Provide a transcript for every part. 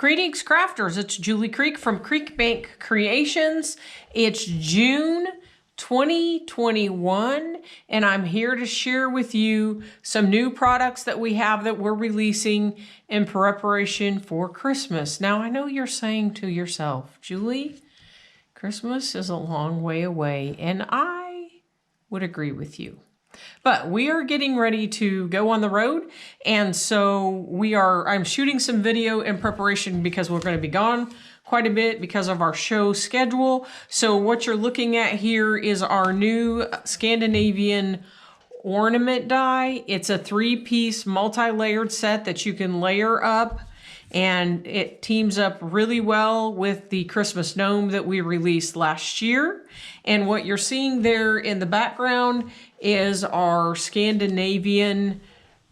Greetings, crafters. It's Julie Creek from Creek Bank Creations. It's June 2021, and I'm here to share with you some new products that we have that we're releasing in preparation for Christmas. Now, I know you're saying to yourself, Julie, Christmas is a long way away, and I would agree with you. But we are getting ready to go on the road, and so I'm shooting some video in preparation because we're going to be gone quite a bit because of our show schedule. So what you're looking at here is our new Scandinavian Ornament Die. It's a 3-piece multi-layered set that you can layer up, and it teams up really well with the Christmas Gnome that we released last year. And what you're seeing there in the background is our Scandinavian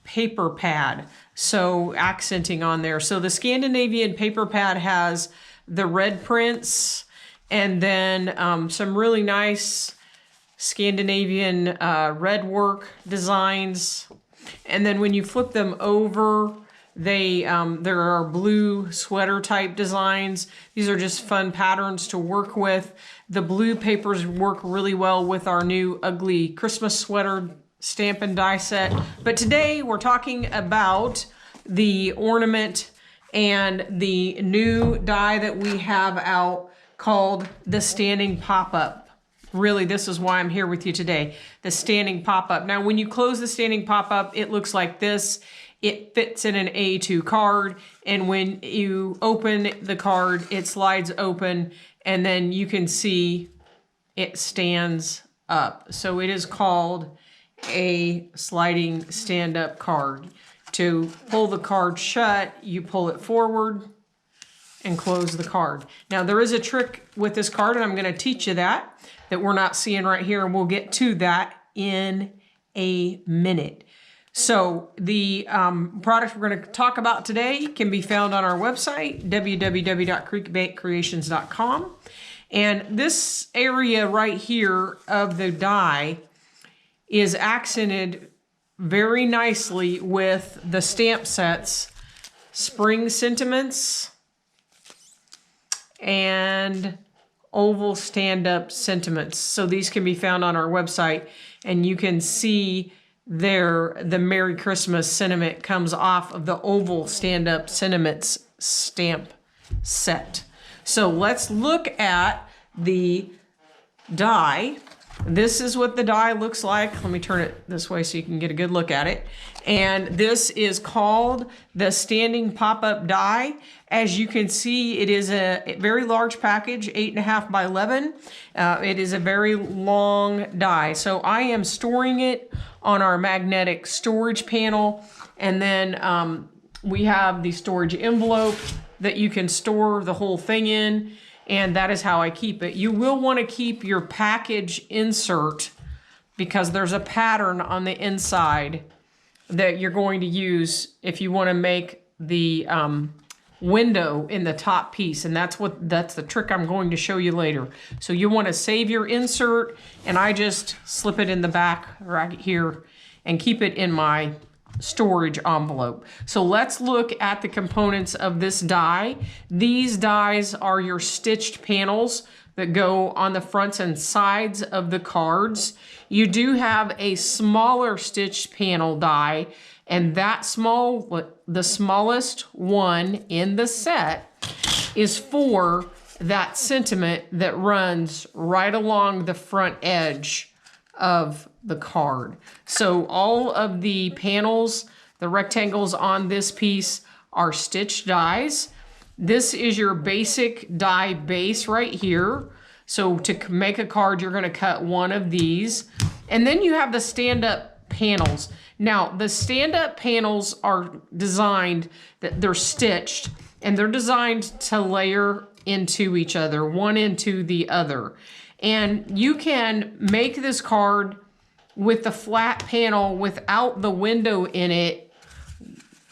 Paper Pad, so accenting on there. So the Scandinavian Paper Pad has the red prints and then some really nice Scandinavian red work designs. And then when you flip them over, there are blue sweater type designs. These are just fun patterns to work with. The blue papers work really well with our new ugly Christmas sweater stamp and die set. But today we're talking about the ornament and the new die that we have out called the Standing Pop-Up. Really, this is why I'm here with you today, the Standing Pop-Up. Now, when you close the Standing Pop-Up, it looks like this. It fits in an A2 card, and when you open the card, it slides open, and then you can see it stands up. So it is called a sliding stand-up card. To pull the card shut, you pull it forward and close the card. Now, there is a trick with this card, and I'm going to teach you that we're not seeing right here, and we'll get to that in a minute. So the product we're going to talk about today can be found on our website, www.creekbankcreations.com. And this area right here of the die is accented very nicely with the stamp sets, Spring Sentiments, and Oval Stand-Up Sentiments. So these can be found on our website, and you can see there the Merry Christmas sentiment comes off of the Oval Stand-Up Sentiments stamp set. So let's look at the die. This is what the die looks like. Let me turn it this way so you can get a good look at it. And this is called the Standing Pop-Up Die. As you can see, it is a very large package, 8.5 by 11. It is a very long die. So I am storing it on our magnetic storage panel. And then we have the storage envelope that you can store the whole thing in. And that is how I keep it. You will want to keep your package insert because there's a pattern on the inside that you're going to use if you want to make the window in the top piece. And that's the trick I'm going to show you later. So you want to save your insert, and I just slip it in the back right here and keep it in my storage envelope. So let's look at the components of this die. These dies are your stitched panels that go on the fronts and sides of the cards. You do have a smaller stitched panel die, and the smallest one in the set is for that sentiment that runs right along the front edge of the card. So all of the panels, the rectangles on this piece are stitched dies. This is your basic die base right here. So to make a card, you're going to cut one of these. And then you have the stand-up panels. Now, the stand-up panels are designed that they're stitched, and they're designed to layer into each other, one into the other. And you can make this card with the flat panel without the window in it.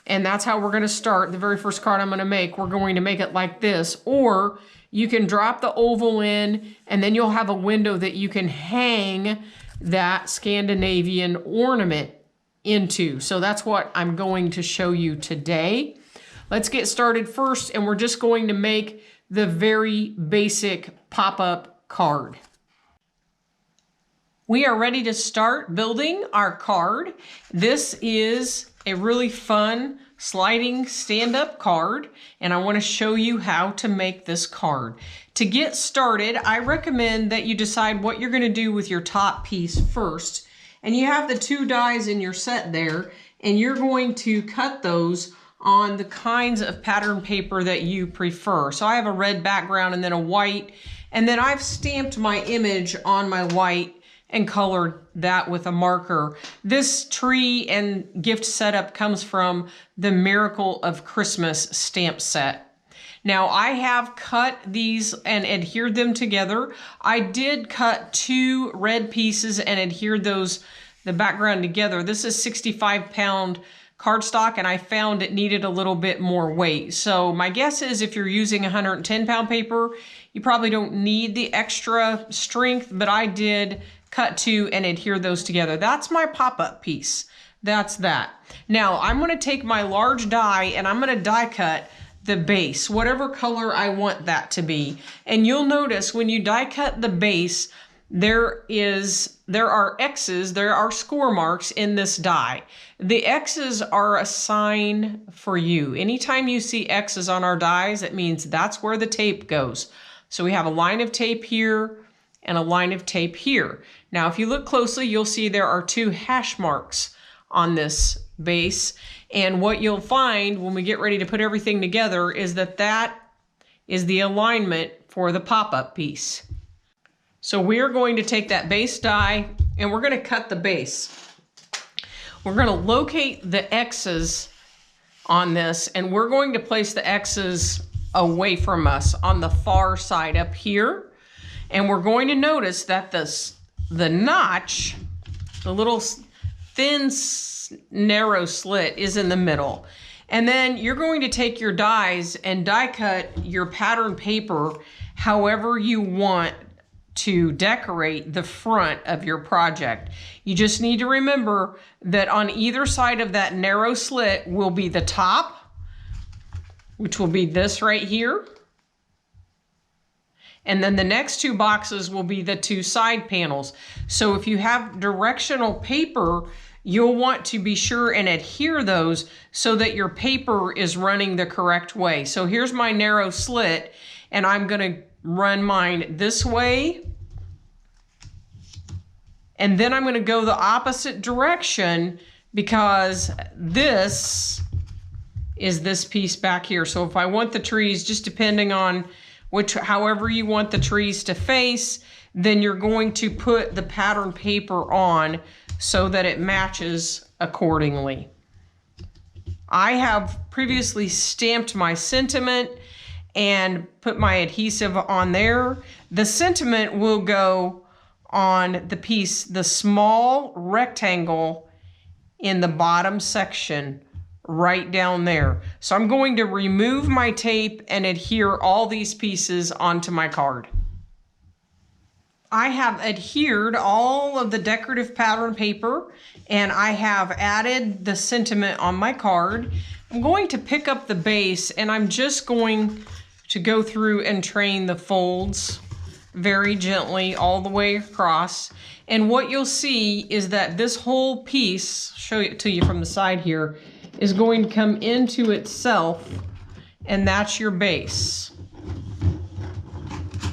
And that's how we're going to start. The very first card I'm going to make, we're going to make it like this. Or you can drop the oval in, and then you'll have a window that you can hang that Scandinavian ornament into. So that's what I'm going to show you today. Let's get started first, and we're just going to make the very basic pop-up card. We are ready to start building our card. This is a really fun sliding stand-up card, and I want to show you how to make this card. To get started, I recommend that you decide what you're going to do with your top piece first. And you have the 2 dies in your set there, and you're going to cut those on the kinds of pattern paper that you prefer. So I have a red background and then a white, and then I've stamped my image on my white and colored that with a marker. This tree and gift setup comes from the Miracle of Christmas stamp set. Now I have cut these and adhered them together. I did cut 2 red pieces and adhered the background together. This is 65-pound cardstock, and I found it needed a little bit more weight. So my guess is if you're using 110-pound paper, you probably don't need the extra strength, but I did cut 2 and adhere those together. That's my pop-up piece. That's that. Now I'm going to take my large die and I'm going to die cut the base, whatever color I want that to be. And you'll notice when you die cut the base, there are X's, there are score marks in this die. The X's are a sign for you. Anytime you see X's on our dies, it means that's where the tape goes. So we have a line of tape here and a line of tape here. Now, if you look closely, you'll see there are 2 hash marks on this base. And what you'll find when we get ready to put everything together is that that is the alignment for the pop-up piece. So we're going to take that base die and we're going to cut the base. We're going to locate the X's on this, and we're going to place the X's away from us on the far side up here. And we're going to notice that the notch, the little thin, narrow slit is in the middle. And then you're going to take your dies and die cut your pattern paper however you want to decorate the front of your project. You just need to remember that on either side of that narrow slit will be the top, which will be this right here. And then the next 2 boxes will be the 2 side panels. So if you have directional paper, you'll want to be sure and adhere those so that your paper is running the correct way. So here's my narrow slit, and I'm going to run mine this way. And then I'm going to go the opposite direction because this is this piece back here. So if I want the trees, just depending on however you want the trees to face, then you're going to put the pattern paper on so that it matches accordingly. I have previously stamped my sentiment and put my adhesive on there. The sentiment will go on the piece, the small rectangle in the bottom section right down there. So I'm going to remove my tape and adhere all these pieces onto my card. I have adhered all of the decorative pattern paper and I have added the sentiment on my card. I'm going to pick up the base and I'm just going to go through and train the folds very gently all the way across. And what you'll see is that this whole piece, show it to you from the side here, is going to come into itself, and that's your base.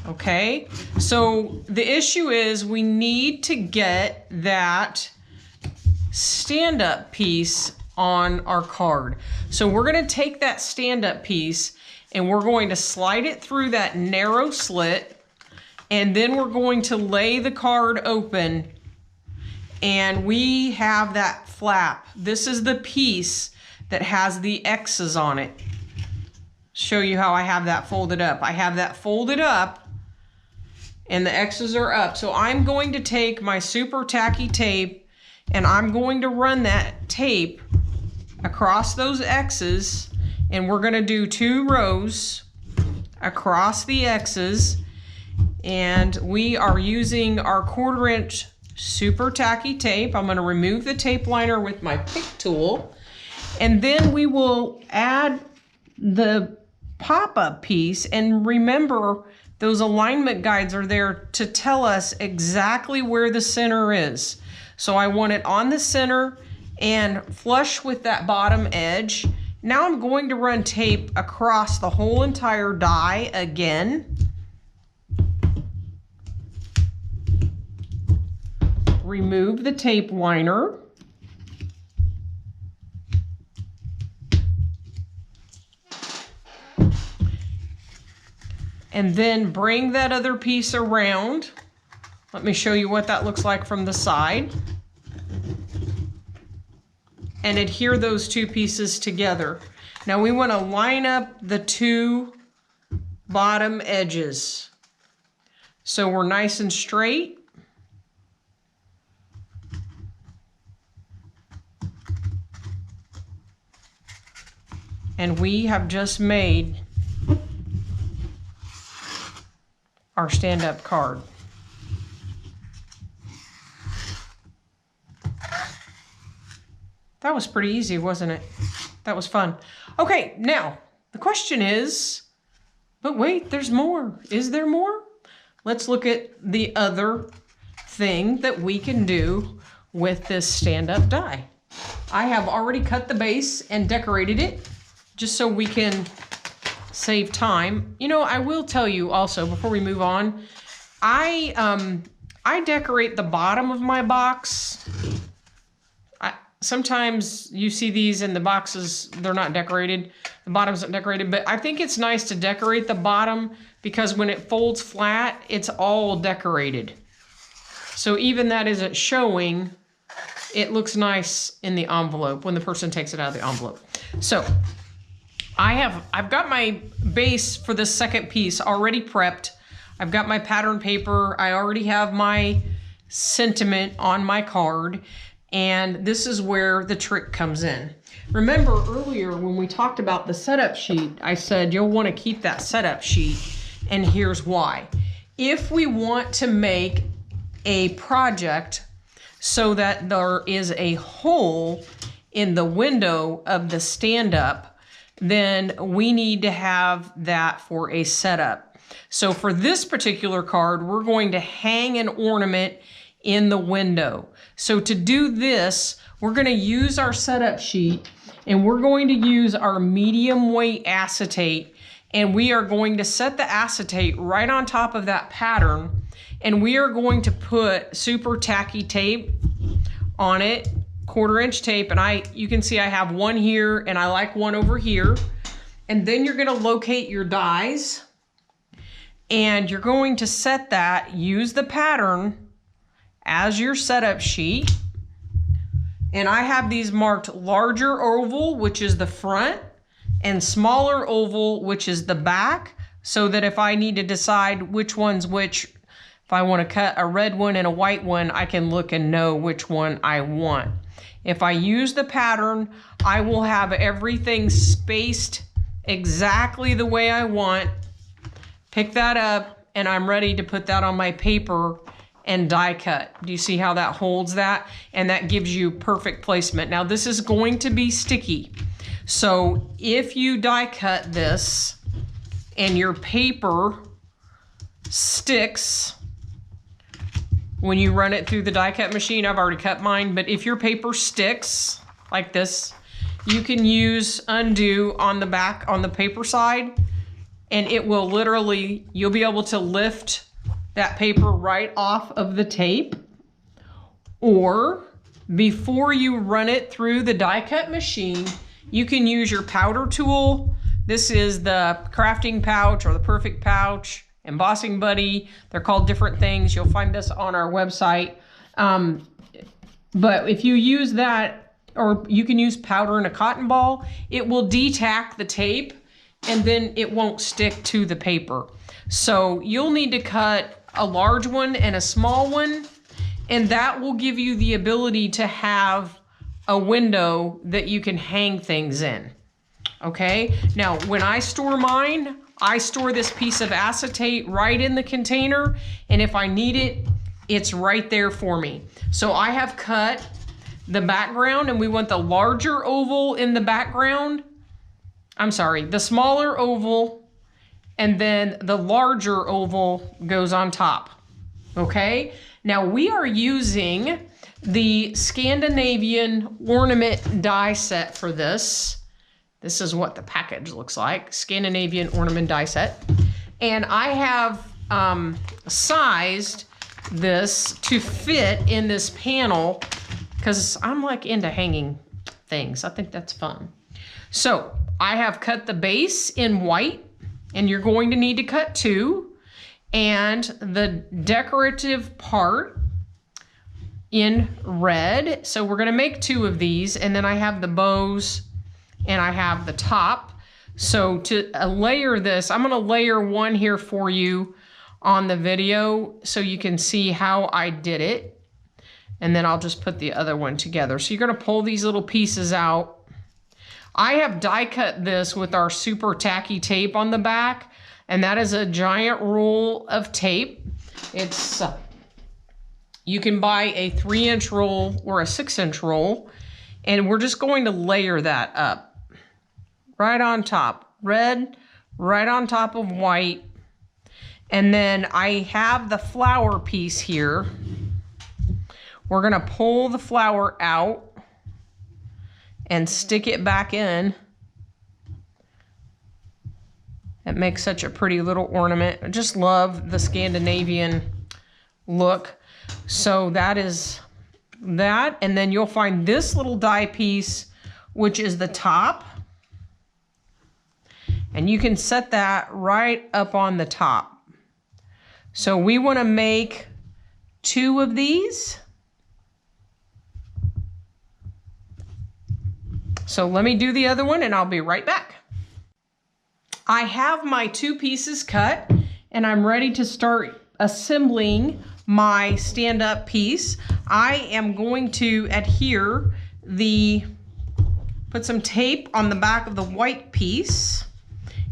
Okay, so the issue is we need to get that stand-up piece on our card. So we're going to take that stand-up piece and we're going to slide it through that narrow slit, and then we're going to lay the card open, and we have that flap. This is the piece that has the X's on it. Show you how I have that folded up. I have that folded up and the X's are up. So I'm going to take my super tacky tape and I'm going to run that tape across those X's, and we're going to do 2 rows across the X's, and we are using our 1/4 inch super tacky tape. I'm going to remove the tape liner with my pick tool, and then we will add the pop-up piece, and remember those alignment guides are there to tell us exactly where the center is. So I want it on the center and flush with that bottom edge. Now I'm going to run tape across the whole entire die again. Remove the tape liner. And then bring that other piece around. Let me show you what that looks like from the side. And adhere those two pieces together. Now we want to line up the two bottom edges so we're nice and straight. And we have just made our stand-up card. That was pretty easy, wasn't it? That was fun. Okay, now the question is, but wait, there's more. Is there more? Let's look at the other thing that we can do with this stand-up die. I have already cut the base and decorated it just so we can save time. You know, I will tell you also before we move on, I decorate the bottom of my box. Sometimes you see these in the boxes, they're not decorated. The bottom's not decorated, but I think it's nice to decorate the bottom because when it folds flat, it's all decorated. So even that isn't showing, it looks nice in the envelope when the person takes it out of the envelope. So I've got my base for the second piece already prepped. I've got my pattern paper. I already have my sentiment on my card. And this is where the trick comes in. Remember earlier when we talked about the setup sheet, I said you'll want to keep that setup sheet, and here's why. If we want to make a project so that there is a hole in the window of the stand-up, then we need to have that for a setup. So for this particular card, we're going to hang an ornament in the window. So to do this, we're going to use our setup sheet and we're going to use our medium weight acetate, and we are going to set the acetate right on top of that pattern, and we are going to put super tacky tape on it, 1/4 inch tape, and you can see I have one here and I like one over here. And then you're going to locate your dies and you're going to set that, use the pattern as your setup sheet. And I have these marked larger oval, which is the front, and smaller oval, which is the back, so that if I need to decide which one's which, if I want to cut a red one and a white one, I can look and know which one I want. If I use the pattern, I will have everything spaced exactly the way I want. Pick that up, and I'm ready to put that on my paper and die cut. Do you see how that holds that? And that gives you perfect placement. Now this is going to be sticky. So if you die cut this and your paper sticks when you run it through the die cut machine, I've already cut mine, but if your paper sticks like this, you can use undo on the back, on the paper side, and it will literally, you'll be able to lift that paper right off of the tape. Or before you run it through the die cut machine, you can use your powder tool. This is the crafting pouch or the perfect pouch, embossing buddy. They're called different things. You'll find this on our website. But if you use that, or you can use powder in a cotton ball, it will detack the tape and then it won't stick to the paper. So you'll need to cut a large one and a small one, and that will give you the ability to have a window that you can hang things in. Okay, now when I store mine, I store this piece of acetate right in the container, and if I need it, it's right there for me. So I have cut the background, and we want the larger oval in the background. I'm sorry, the smaller oval, and then the larger oval goes on top. Okay, now we are using the Scandinavian Ornament Die Set for this. This is what the package looks like, Scandinavian Ornament Die Set. And I have sized this to fit in this panel because I'm like into hanging things. I think that's fun. So I have cut the base in white, and you're going to need to cut 2, and the decorative part in red. So we're gonna make 2 of these, and then I have the bows and I have the top. So to layer this, I'm gonna layer 1 here for you on the video so you can see how I did it. And then I'll just put the other one together. So you're gonna pull these little pieces out. I have die cut this with our super tacky tape on the back, and that is a giant roll of tape. It's, you can buy a 3-inch roll or a 6-inch roll, and we're just going to layer that up. Right on top, red, right on top of white. And then I have the flower piece here. We're gonna pull the flower out and stick it back in. It makes such a pretty little ornament. I just love the Scandinavian look. So that is that. And then you'll find this little die piece, which is the top. And you can set that right up on the top. So we want to make 2 of these. So let me do the other one and I'll be right back. I have my 2 pieces cut and I'm ready to start assembling my stand-up piece. I am going to adhere put some tape on the back of the white piece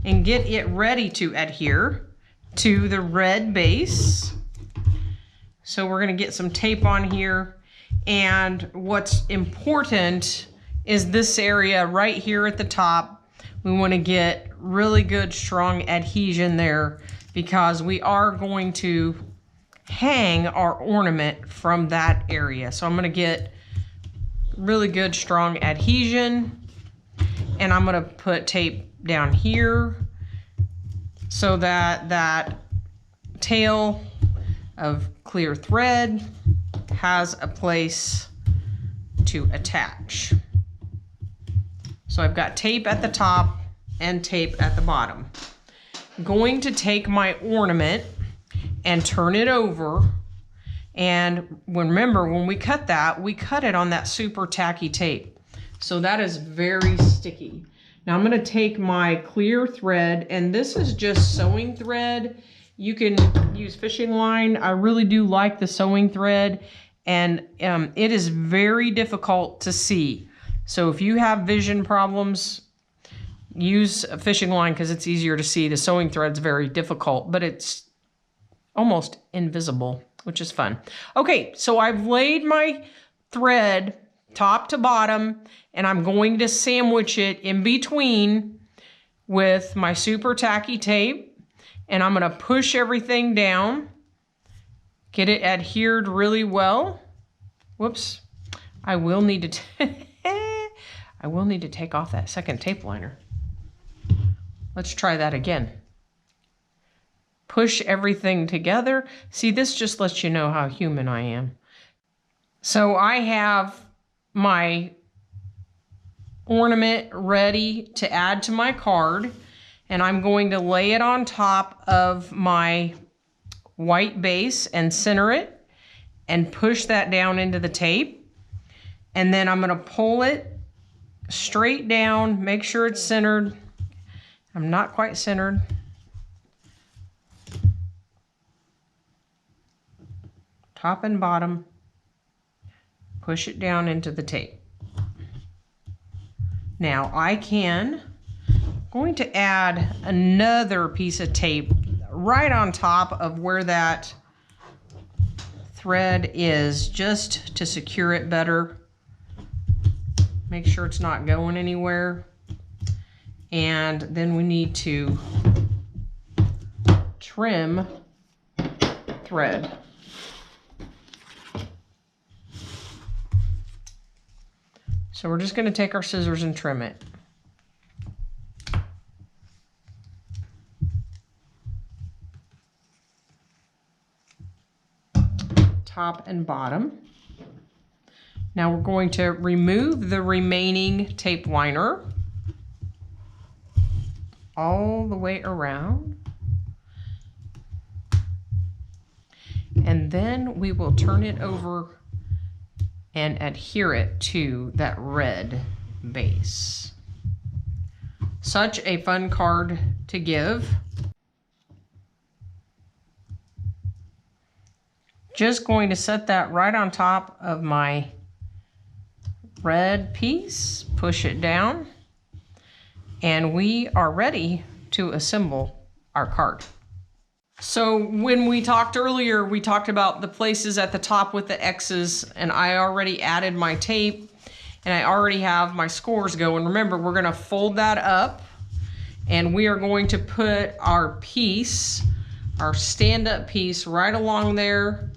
and get it ready to adhere to the red base. So we're gonna get some tape on here. And what's important is this area right here at the top. We wanna get really good, strong adhesion there because we are going to hang our ornament from that area. So I'm gonna get really good, strong adhesion, and I'm gonna put tape down here so that that tail of clear thread has a place to attach. So I've got tape at the top and tape at the bottom. I'm going to take my ornament and turn it over, and remember when we cut that, we cut it on that super tacky tape. So that is very sticky. Now I'm gonna take my clear thread, and this is just sewing thread. You can use fishing line. I really do like the sewing thread, and it is very difficult to see. So if you have vision problems, use a fishing line because it's easier to see. The sewing thread's very difficult, but it's almost invisible, which is fun. Okay, so I've laid my thread top to bottom, and I'm going to sandwich it in between with my super tacky tape, and I'm gonna push everything down, get it adhered really well. Whoops, I will need to take off that second tape liner. Let's try that again. Push everything together. See, this just lets you know how human I am. So I have my ornament ready to add to my card, and I'm going to lay it on top of my white base and center it and push that down into the tape. And then I'm going to pull it straight down, make sure it's centered. I'm not quite centered. Top and bottom. Push it down into the tape. Now I'm going to add another piece of tape right on top of where that thread is, just to secure it better. Make sure it's not going anywhere. And then we need to trim thread. So we're just going to take our scissors and trim it. Top and bottom. Now we're going to remove the remaining tape liner all the way around. And then we will turn it over and adhere it to that red base. Such a fun card to give. Just going to set that right on top of my red piece, push it down, and we are ready to assemble our card. So when we talked earlier, we talked about the places at the top with the X's, and I already added my tape and I already have my scores going. Remember, we're gonna fold that up and we are going to put our piece, our stand-up piece right along there.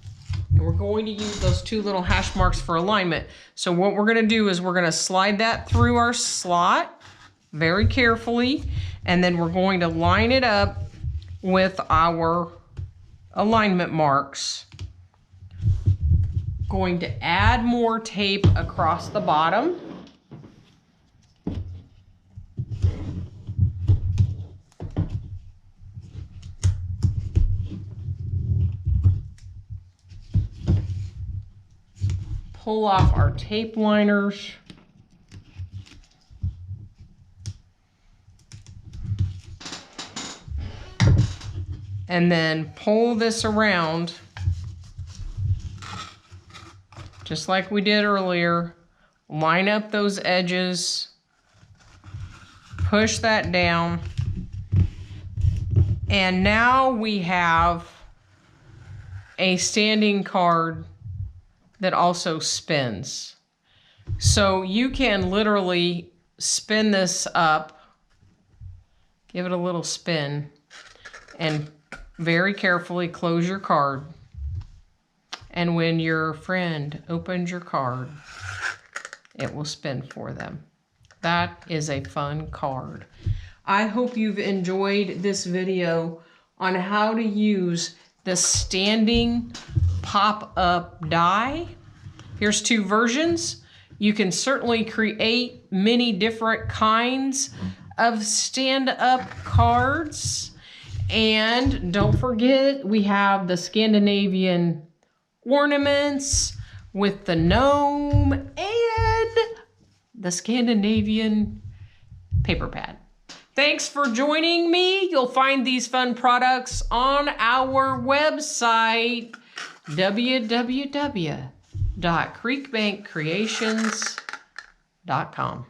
And we're going to use those two little hash marks for alignment. So what we're gonna do is we're gonna slide that through our slot very carefully, and then we're going to line it up with our alignment marks. Going to add more tape across the bottom. Pull off our tape liners. And then pull this around just like we did earlier. Line up those edges, push that down, and now we have a standing card that also spins. So you can literally spin this up, give it a little spin, and very carefully close your card. And when your friend opens your card, it will spin for them. That is a fun card. I hope you've enjoyed this video on how to use the standing pop-up die. Here's two versions. You can certainly create many different kinds of stand-up cards. And don't forget, we have the Scandinavian ornaments with the gnome and the Scandinavian paper pad. Thanks for joining me. You'll find these fun products on our website, www.creekbankcreations.com.